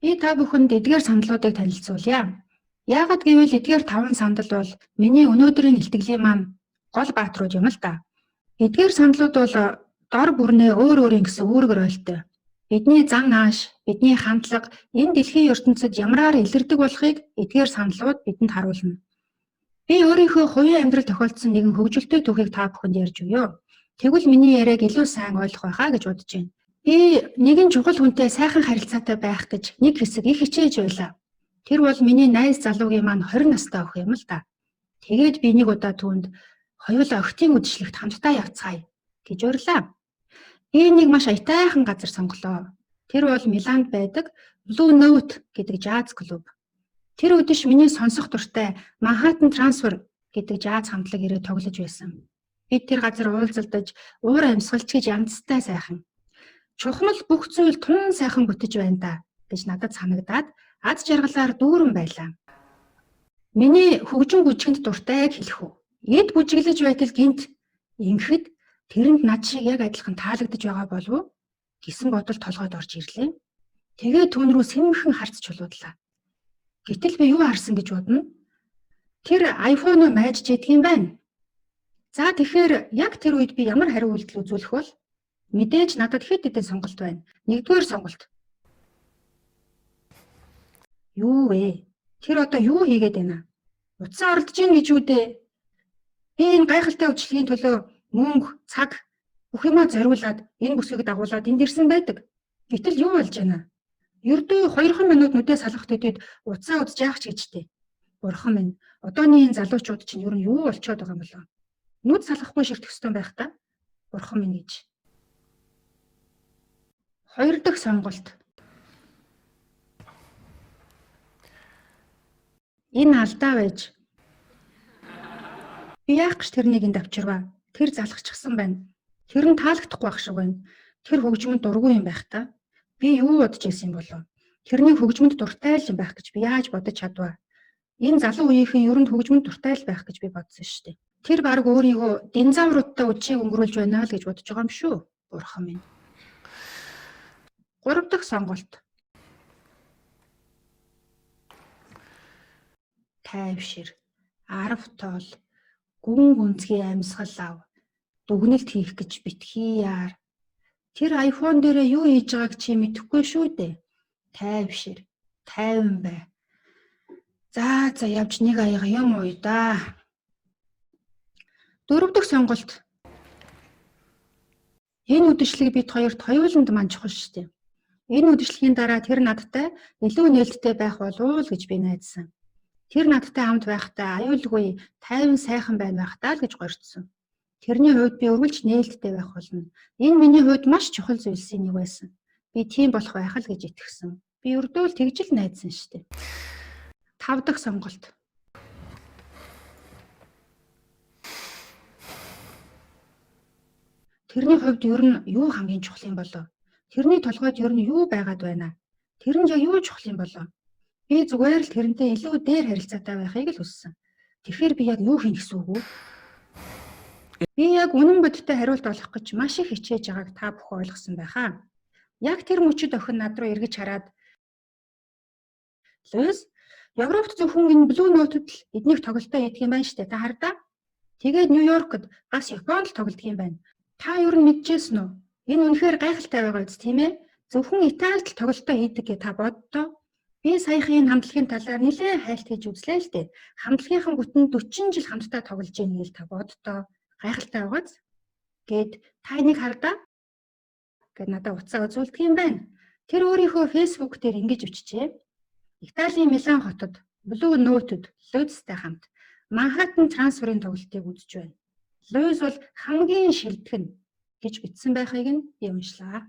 Би та бүхэнд эдгээр саналуудыг танилцуулъя. Яагаад гэвэл эдгээр 5 сандал бол миний өнөөдрийн илтгэлийн маань гол бааtruуд юм л да. Эдгээр саналууд бол дор бүрнээ өөр өөрийн гэсэн үүрэг ролтой. Бидний зан ааш, бидний хандлага энэ дэлхийн ертөнцид ямраар илэрдэг болохыг эдгээр саналууд бидэнд харуулна. Би өөрийнхөө хувийн амьдрал тохиолдсон нэгэн хөгжилтэй түүхийг та бүхэнд ярьж өгье. Тэгвэл миний яриаг илүү сайн ойлгох байхаа гэж бодож байна. Би нэгэн чухал хүнтэй сайхан харилцаатай байх гэж нэг хэсэг их хичээж байлаа. Тэр бол миний найз залуугийн маань 20 настай өх юм л да. Тэгээд би нэг удаа түүнд хоёулаа охтын үдшилтэд хамтдаа явцгаая гэж урьлаа. Би нэг маш аятайхан газар сонголоо. Тэр бол Миланд байдаг Blue Note гэдэг жаз клуб. Тэр өдөш миний сонсох дуртай Manhattan Transfer гэдэг жаз хамтлаг ирээд тоглож байсан. Бид тэр газар уулзалдаж, уур амьсгалч гэж янзтай сайхан. Чухмал бүх зүйл тун сайхан бүтэж байна да гэж надад санагдаад аз жаргалаар дүүрэн байлаа. Миний хөгжин бүжгэнд дуртайг хэлэх үү. Эд бүжиглэж байтал гинт ингэхэд тэрэнд над шиг яг адилхан таалагдж байгаа болов уу гэсэн бодол толгойд орж ирлээ. Тэгээд түүн рүү сэмхэн харц чулуудлаа. Гэтэл би юу харсан гэж бодно? Тэр iPhone-о майжж идэх юм байна. За тэгэхээр яг тэр үед би ямар хариу үйлдэл үзүүлэх бол? Мэдээж надад хэд хэдэн сонголт байна. Нэгдүгээр сонголт. Юу вэ? Тэр одоо юу хийгээд байна? Утсан оролдож гин гэж үү дээ. Би энэ гайхалтай үйлчлэгийн төлөө мөнгө, цаг бүх юмаа зориулаад энэ бүсгийг дагуулад энд ирсэн байдаг. Гэтэл юу болж байна? Ердөө 2 минут нүдээ салгах төдөд утсаа удаж яах ч гэжтэй. Бурхан минь, одооний энэ залуучууд чинь ер нь юу болчиход байгаа юм болов? Нүд салгахгүй ширтэх ёстой байх та. Бурхан минь гэж. Хоёр дахь сонголт. Энэ алдаа байж. Би яах гэж тэрнийг энд авчирваа? Тэр залхачихсан байна. Тэр нь таалагдахгүй байх шиг байна. Тэр хөгжмөнд дургүй юм байх та. Би юу бодож ирсэн юм болов? Тэрний хөгжмөнд дуртай л юм байх гэж би яаж бодож чадваа? Энэ залуу үеийнхэн ерөнд хөгжмөнд дуртай л байх гэж би бодсон шүү дээ. Тэр баг өөрийгөө динозавруудтай үдшийг өнгөрүүлж байна л гэж бодож байгаа юм шүү. Бурхан минь. 3 дахь сонголт. Тайвшир, 10 тоол, гүн гүнзгий амьсгал ав, дүгнэлт хийх гэж битгий яар. Тэр iPhone дээрээ юу хийж байгааг чи мэдэхгүй шүү дээ. Тайвшир, тайван бай. За явж нэг аяга юм уу да. 4 дахь сонголт. Энэ үдэшлэг бид хоёрт хоёуланд маань чухал шүү дээ. Энэ үдэшлэгийн дараа тэр надтай илүү нээлттэй байх болов уу гэж би найдсан. Тэр надтай хамт байхдаа аюулгүй, тайван сайхан байна байх таа л гэж горьцсон. Тэрний хувьд би үргэлж нээлттэй байх болно. Энэ миний хувьд маш чухал зүйлсийн нэг байсан. Би тийм болох байх л гэж итгэсэн. Би өрдөө л тэгж л найдсан шүү дээ. 5 дахь сонголт. Тэрний хувьд ер нь юу хамгийн чухал юм болов? Тэрний толгойд ер нь юу байгаад байна? Тэр нь яг юу чухал юм болов? Би зүгээр л тэрнтэй илүү дээр харилцаатай байхыг л хүссэн. Тэгэхээр би яг юу хийх гэсэн үг вэ? Би яг үнэн бодиттой хариулт олох гэж маш их хичээж байгааг та бүхэн ойлгосон байхаа. Яг тэр мөчөд охин над руу эргэж хараад "Луйс, Европт зөвхөн энэ Blue Note-д л эднийг тоглолтоо хийдэг юм байна штэ. Та хардаа. Тэгээд Нью-Йоркод бас Японд л тоглодог юм байна. Та юу нь мэдчихсэн үү? Энэ үнэхээр гайхалтай байгаа биз тийм ээ? Зөвхөн Италид л тоглолтоо хийдэг гэж та боддоо. Би саяхан энэ хамтлагийн талаар нэлээд хайлт хийж үзлээ л дээ. Хамтлагийнхан бүтэн 40 жил хамтдаа тоглож ийн гэж та боддоо. Гайхалтай байгааз. Гэт та энийг хардаа гэд надад утсаа үзүүлдэг юм байна. Тэр өөрийнхөө Facebook дээр ингэж өчжээ. Италийн Милан хотод Blue Note-д Луйстай хамт Manhattan Transfer-ын тоглолтыг үзэж байна. Луйс бол хамгийн шилдэг нь гэж бичсэн байхыг нь би уншлаа.